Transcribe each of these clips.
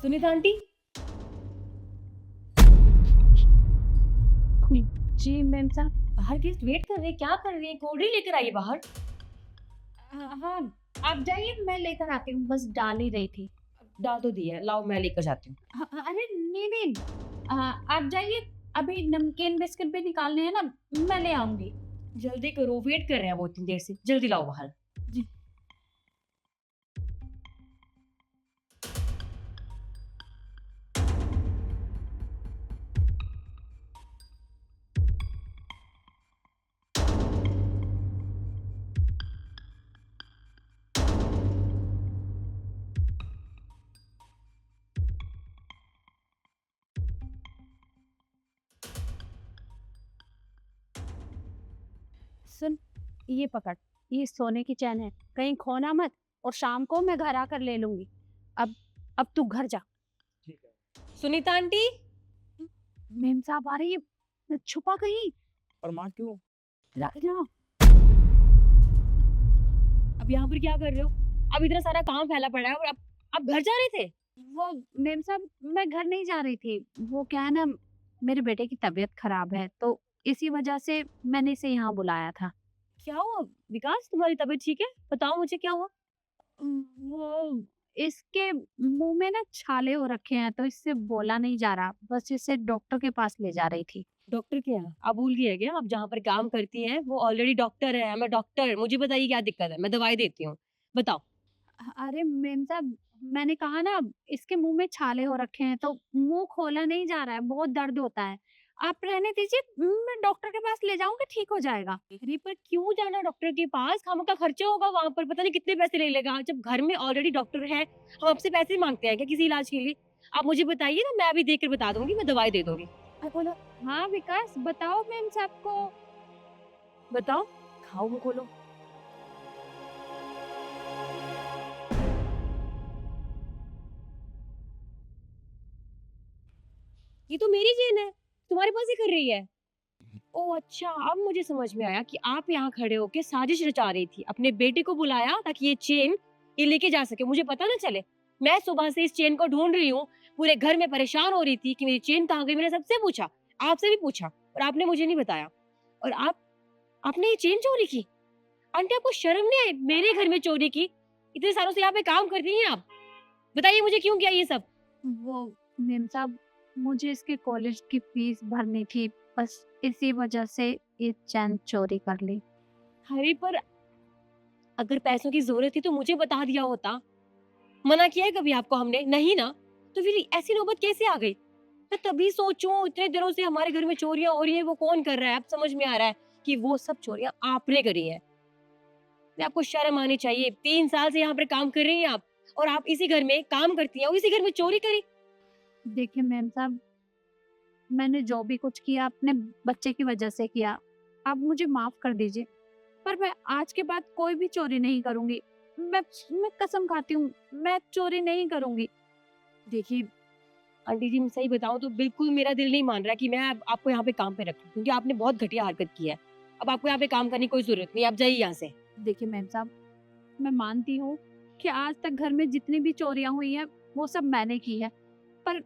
Sunita aunty. जी ma'am साहब। बाहर guest wait कर रहे हैं, क्या कर रही है? कोल्ड ड्रिंक लेकर आइए बाहर। हाँ आप जाइए, मैं लेकर आती हूँ, बस डाल ही रही थी। डाल तो दिया है, लाओ मैं लेकर जाती हूँ। अरे नहीं नहीं, आप जाइए, अभी नमकीन बिस्किट भी निकालने हैं ना, मैं ले आऊंगी। जल्दी करो, वेट कर रहे हैं वो इतनी देर से, जल्दी लाओ बाहर। जी। सुन, ये पकड़, ये सोने की चैन है, कहीं खोना मत, और शाम को मैं घर आकर ले लूंगी। अब तू घर जा। सुनीता आंटी। मेम साहब आ रही है, छुपा कहीं। और माँ क्यों? रख जा। अब यहाँ पर क्या कर रहे हो? अब इतना सारा काम फैला पड़ा है और अब घर जा रहे थे? वो मेम साहब, मैं घर नहीं जा रही थी, वो क्या है ना, मेरे बेटे की तबीयत खराब है, तो इसी वजह से मैंने इसे यहाँ बुलाया था। क्या हुआ विकास, तुम्हारी तबीयत ठीक है? बताओ मुझे क्या हुआ। वो इसके मुंह में ना छाले हो रखे हैं, तो इससे बोला नहीं जा रहा, बस इसे डॉक्टर के पास ले जा रही थी। डॉक्टर के यहाँ? आप भूल गई है क्या? आप जहाँ पर काम करती हैं वो ऑलरेडी डॉक्टर है, मैं डॉक्टर, मुझे बताइए क्या दिक्कत है, मैं दवाई देती हूँ, बताओ। अरे मेम साहब, मैंने कहा ना, इसके मुंह में छाले हो रखे हैं, तो मुंह खोला नहीं जा रहा है, बहुत दर्द होता है। आप रहने दीजिए, मैं डॉक्टर के पास ले जाऊंगी, ठीक हो जाएगा। अरे पर क्यों जाना डॉक्टर के पास? खामखा खर्चा होगा वहां पर, पता नहीं कितने पैसे ले लेगा। जब घर में ऑलरेडी डॉक्टर है, हम आपसे पैसे मांगते हैं क्या किसी इलाज के लिए? आप मुझे बताइए ना, मैं अभी देख कर बता दूंगी, मैं दवाई दे दूंगी। बोला, हाँ विकास, बताओ मेम साहब को। बताओ, खाओ मुंह खोलो। ये तो मेरी चेन है, तुम्हारे पास ही कर रही है। ओह अच्छा, अब मुझे समझ में आया कि आप यहाँ खड़े होके साजिश रचा रही थी। अपने बेटे को बुलाया ताकि ये चेन ये लेके जा सके, मुझे पता ना चले। मैं सुबह से इस चेन को ढूंढ रही हूँ, पूरे घर में परेशान हो रही थी कि मेरी चेन कहाँ गई। मैंने सबसे पूछा, आपसे भी पूछा, और आपने मुझे नहीं बताया। और आपने ये चेन चोरी की? आंटी आपको शर्म नहीं आई? मेरे घर में चोरी की? इतने सालों से यहाँ पे काम करती हैं आप, बताइए मुझे क्यों किया ये सब? वो मेम साहब, मुझे इसके कॉलेज की फीस भरनी थी, बस इसी वजह से ये चैन चोरी कर ली। अरे पर अगर पैसों की जरूरत थी तो मुझे बता दिया होता। मना किया है कभी आपको हमने? नहीं ना। तो फिर ऐसी नौबत कैसे आ गई? मैं तभी सोचूं, इतने दिनों से हमारे घर में चोरियां हो रही है, वो कौन कर रहा है? अब समझ में आ रहा है कि वो सब चोरियां आपने करी है। आपको शर्म आनी चाहिए। 3 साल से यहाँ पर काम कर रही हैं आप, और आप इसी घर में काम करती हैं और इसी घर में चोरी करी। देखिए मैम साहब, मैंने जो भी कुछ किया अपने बच्चे की वजह से किया, आप मुझे माफ कर दीजिए, पर मैं आज के बाद कोई भी चोरी नहीं करूंगी। मैं कसम खाती हूँ, मैं चोरी नहीं करूंगी। देखिए आंटी जी, मैं सही बताऊं तो बिल्कुल मेरा दिल नहीं मान रहा कि मैं आपको यहाँ पे काम पे रखूं, क्योंकि आपने बहुत घटिया हरकत की है। अब आपको यहाँ पे काम करने की कोई जरूरत नहीं, आप जाइए यहाँ से। देखिए मैम साहब, मैं मानती हूँ कि आज तक घर में जितनी भी चोरियां हुई हैं, वो सब मैंने की है, पर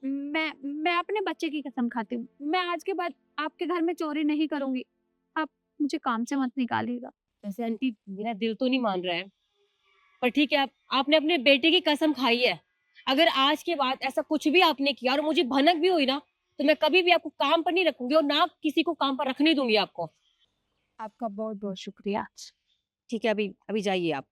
मैं अपने बच्चे की कसम खाती हूँ, मैं आज के बाद आपके घर में चोरी नहीं करूंगी। आप मुझे काम से मत निकालिएगा। वैसे आंटी मेरा दिल तो नहीं मान रहा है, पर ठीक है, आपने अपने बेटे की कसम खाई है। अगर आज के बाद ऐसा कुछ भी आपने किया और मुझे भनक भी हुई ना, तो मैं कभी भी आपको काम पर नहीं रखूंगी और ना किसी को काम पर रखने दूंगी आपको। आपका बहुत बहुत शुक्रिया। ठीक है, अभी अभी जाइए आप।